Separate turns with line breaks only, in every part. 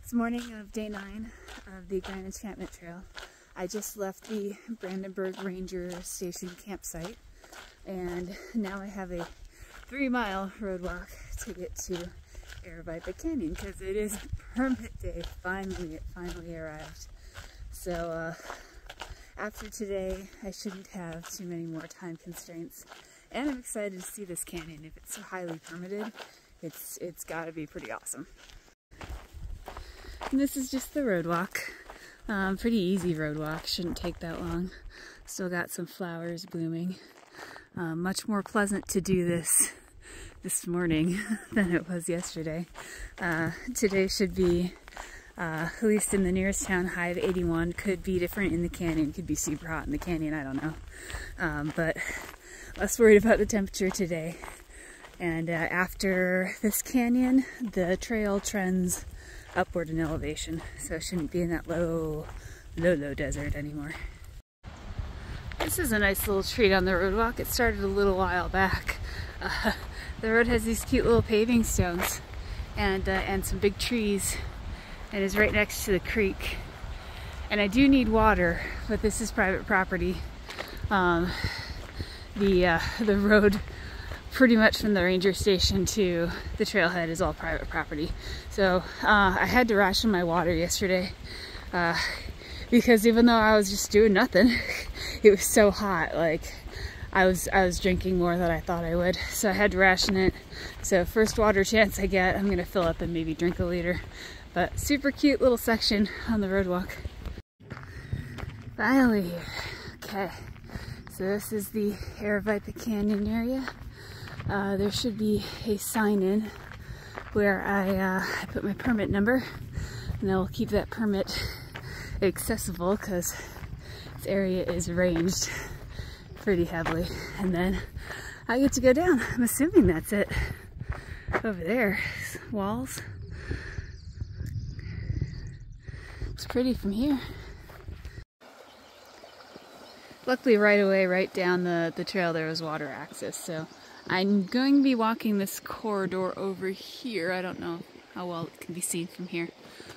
It's morning of day 9 of the Grand Enchantment Trail. I just left the Brandenburg Ranger Station campsite, and now I have a 3-mile road walk to get to Aravaipa Canyon because it is permit day. Finally, it finally arrived. So after today, I shouldn't have too many more time constraints, and I'm excited to see this canyon. If it's so highly permitted, it's got to be pretty awesome. And this is just the road walk. Pretty easy road walk, shouldn't take that long. Still got some flowers blooming. Much more pleasant to do this morning than it was yesterday. Today should be, at least in the nearest town, high of 81. Could be different in the canyon, could be super hot in the canyon, I don't know. But less worried about the temperature today. And after this canyon, the trail trends upward in elevation, so it shouldn't be in that low desert anymore. This is a nice little treat on the road walk. It started a little while back. The road has these cute little paving stones and some big trees, and is right next to the creek. And I do need water, but this is private property. The road pretty much from the ranger station to the trailhead is all private property. So I had to ration my water yesterday because even though I was just doing nothing, it was so hot. Like I was drinking more than I thought I would, so I had to ration it. So first water chance I get, I'm gonna fill up and maybe drink a liter. But super cute little section on the road walk. Finally here. Okay, so this is the Aravaipa Canyon area. There should be a sign in where I put my permit number, and I'll keep that permit accessible because this area is ranged pretty heavily. And then I get to go down. I'm assuming that's it. Over there, walls. It's pretty from here. Luckily right away, right down the trail, there was water access, so I'm going to be walking this corridor over here. I don't know how well it can be seen from here,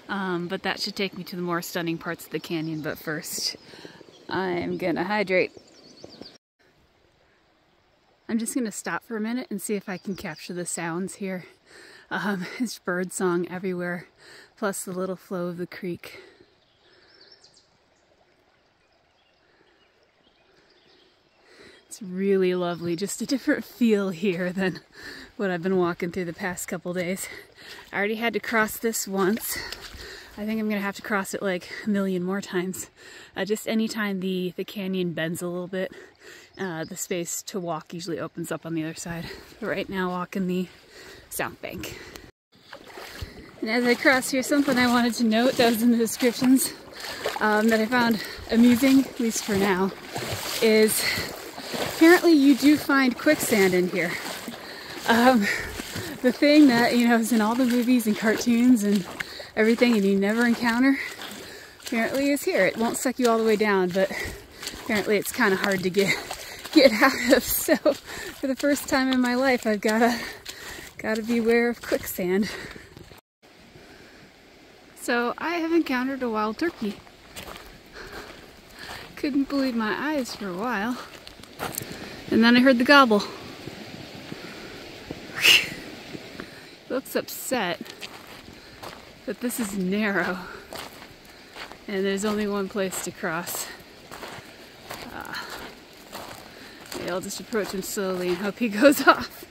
but that should take me to the more stunning parts of the canyon. But first, I'm gonna hydrate. I'm just gonna stop for a minute and see if I can capture the sounds here. It's bird song everywhere, plus the little flow of the creek. It's really lovely, just a different feel here than what I've been walking through the past couple days. I already had to cross this once. I think I'm gonna have to cross it like a million more times. Just anytime the canyon bends a little bit, the space to walk usually opens up on the other side. But right now, walking the south bank. And as I cross here, something I wanted to note that was in the descriptions that I found amusing, at least for now, is apparently you do find quicksand in here. The thing that, you know, is in all the movies and cartoons and everything and you never encounter, apparently is here. It won't suck you all the way down, but apparently it's kind of hard to get out of. So for the first time in my life, I've gotta beware of quicksand. So I have encountered a wild turkey. Couldn't believe my eyes for a while. And then I heard the gobble. Looks upset, but this is narrow, and there's only one place to cross. Maybe I'll just approach him slowly and hope he goes off.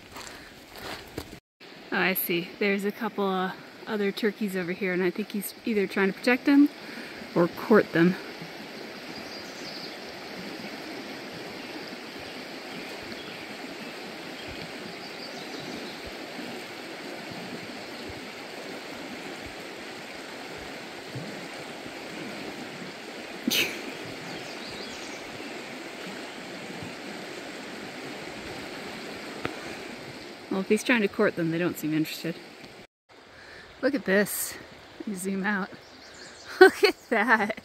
Oh, I see. There's a couple other turkeys over here, and I think he's either trying to protect them or court them. Well, if he's trying to court them, they don't seem interested. Look at this. Let me zoom out. Look at that.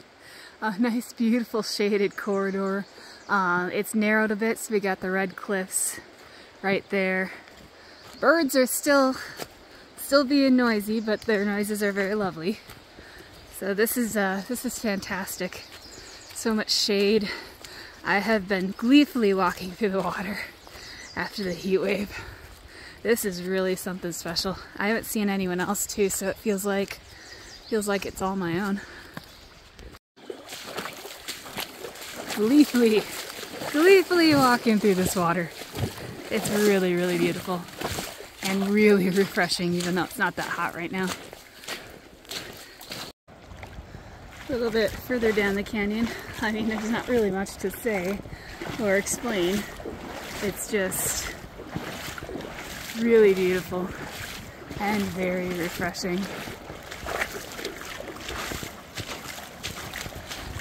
A nice, beautiful shaded corridor. It's narrowed a bit, so we got the red cliffs right there. Birds are still being noisy, but their noises are very lovely. So this is fantastic. So much shade. I have been gleefully walking through the water after the heat wave. This is really something special. I haven't seen anyone else too, so it feels like it's all my own. Gleefully walking through this water. It's really, really beautiful and really refreshing, even though it's not that hot right now. A little bit further down the canyon, I mean, there's not really much to say or explain. It's just really beautiful and very refreshing.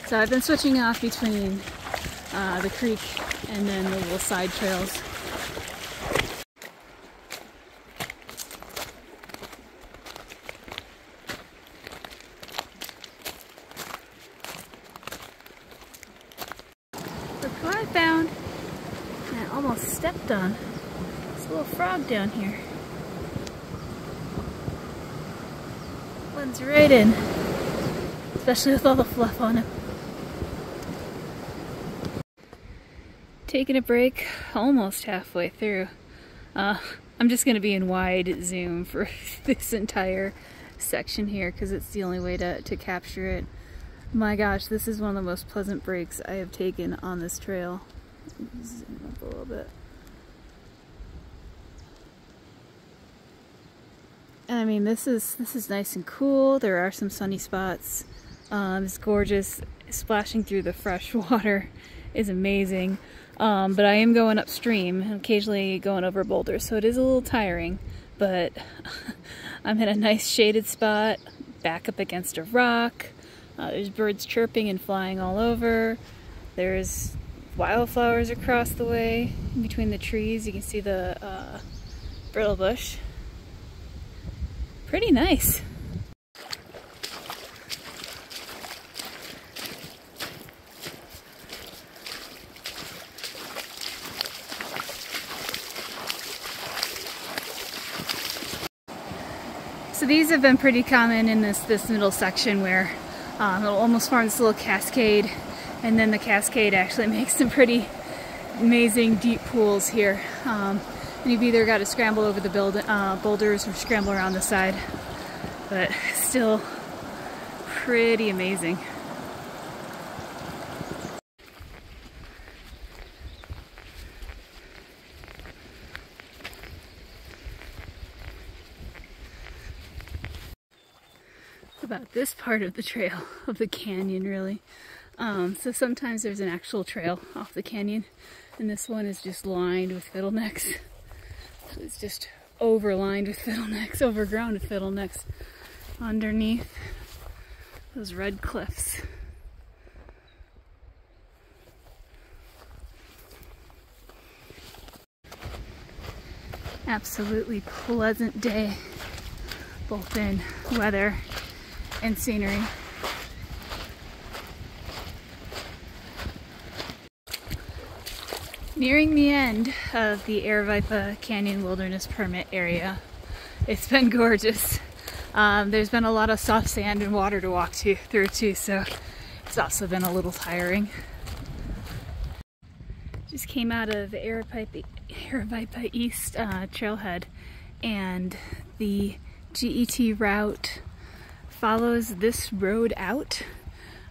So I've been switching off between the creek and then the little side trails. Look who I found! And I almost stepped on this little frog down here. Blends right in, especially with all the fluff on him. Taking a break almost halfway through. I'm just going to be in wide zoom for this entire section here because it's the only way to capture it. My gosh, this is one of the most pleasant breaks I have taken on this trail. Zoom up a little bit. I mean, this is nice and cool. There are some sunny spots. It's gorgeous. Splashing through the fresh water is amazing. But I am going upstream and occasionally going over boulders, so it is a little tiring, but I'm in a nice shaded spot, back up against a rock. There's birds chirping and flying all over. There's wildflowers across the way in between the trees. You can see the brittle bush. Pretty nice. So these have been pretty common in this middle section where it'll almost form this little cascade, and then the cascade actually makes some pretty amazing deep pools here. And you've either got to scramble over the boulders or scramble around the side, but still pretty amazing. About this part of the trail, of the canyon really. So sometimes there's an actual trail off the canyon, and this one is just lined with fiddlenecks. So it's just overlined with fiddlenecks, overgrown with fiddlenecks underneath those red cliffs. Absolutely pleasant day, both in weather and scenery. Nearing the end of the Aravaipa Canyon Wilderness permit area. It's been gorgeous. There's been a lot of soft sand and water to walk through too, so it's also been a little tiring. Just came out of the Aravaipa East trailhead, and the GET route follows this road out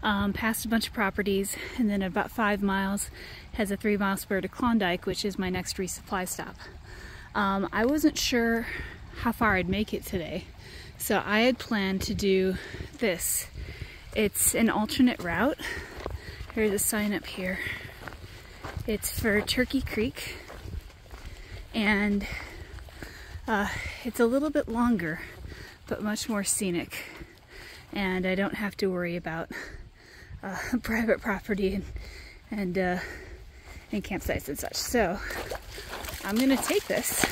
past a bunch of properties, and then about 5 miles has a 3-mile spur to Klondike, which is my next resupply stop. I wasn't sure how far I'd make it today, so I had planned to do this. It's an alternate route. There's a sign up here. It's for Turkey Creek, and it's a little bit longer but much more scenic, and I don't have to worry about private property and campsites and such. So I'm gonna take this,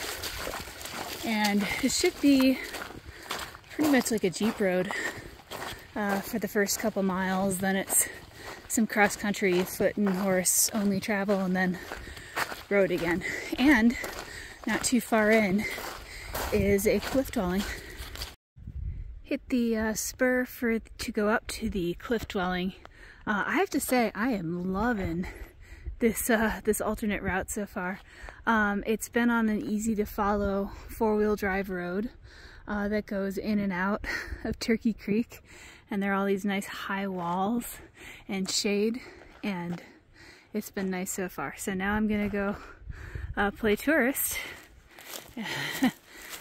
and it should be pretty much like a Jeep road for the first couple miles. Then it's some cross-country foot and horse only travel, and then road again. And not too far in is a cliff dwelling. hit the spur to go up to the cliff dwelling. I have to say I am loving this this alternate route so far. It's been on an easy to follow 4-wheel drive road that goes in and out of Turkey Creek, and there are all these nice high walls and shade, and it's been nice so far. So now I'm gonna go play tourist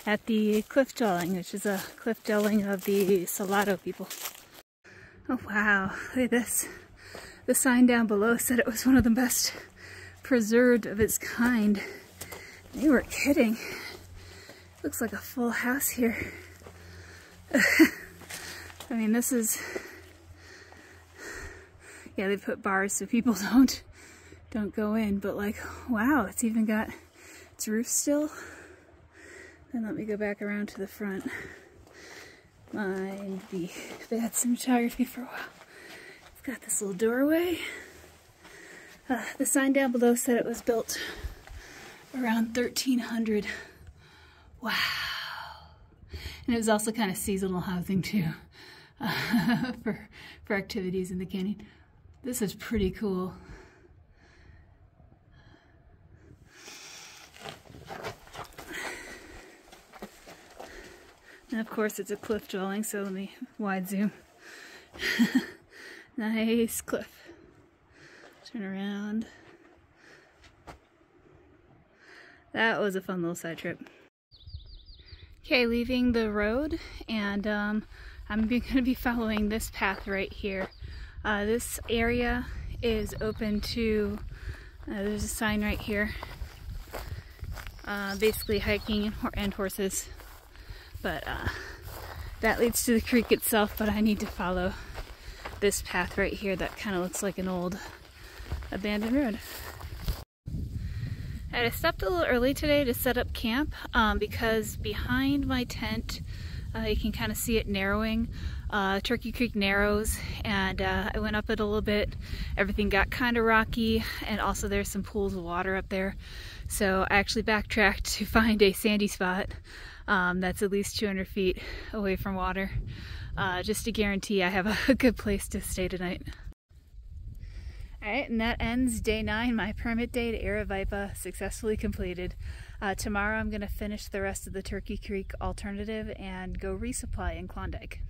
at the cliff dwelling, which is a cliff dwelling of the Salado people. Oh wow, look at this. The sign down below said it was one of the best preserved of its kind. They were kidding. Looks like a full house here. I mean, this is, yeah, they put bars so people don't go in, but like, wow, it's even got its roof still. Then let me go back around to the front. Mind the bad cinematography for a while. It's got this little doorway. The sign down below said it was built around 1300. Wow. And it was also kind of seasonal housing too, for activities in the canyon. This is pretty cool. And of course it's a cliff dwelling, so let me wide zoom. Nice cliff. Turn around. That was a fun little side trip. Okay, leaving the road, and I'm going to be following this path right here. This area is open to, there's a sign right here, basically hiking and horses. But that leads to the creek itself, but I need to follow this path right here that kind of looks like an old abandoned road. I stepped a little early today to set up camp because behind my tent you can kind of see it narrowing. Turkey Creek narrows, and I went up it a little bit. Everything got kind of rocky, and also there's some pools of water up there. So I actually backtracked to find a sandy spot that's at least 200 feet away from water, just to guarantee I have a good place to stay tonight. Alright, and that ends day 9, my permit day to Aravaipa, successfully completed. Tomorrow I'm going to finish the rest of the Turkey Creek alternative and go resupply in Klondike.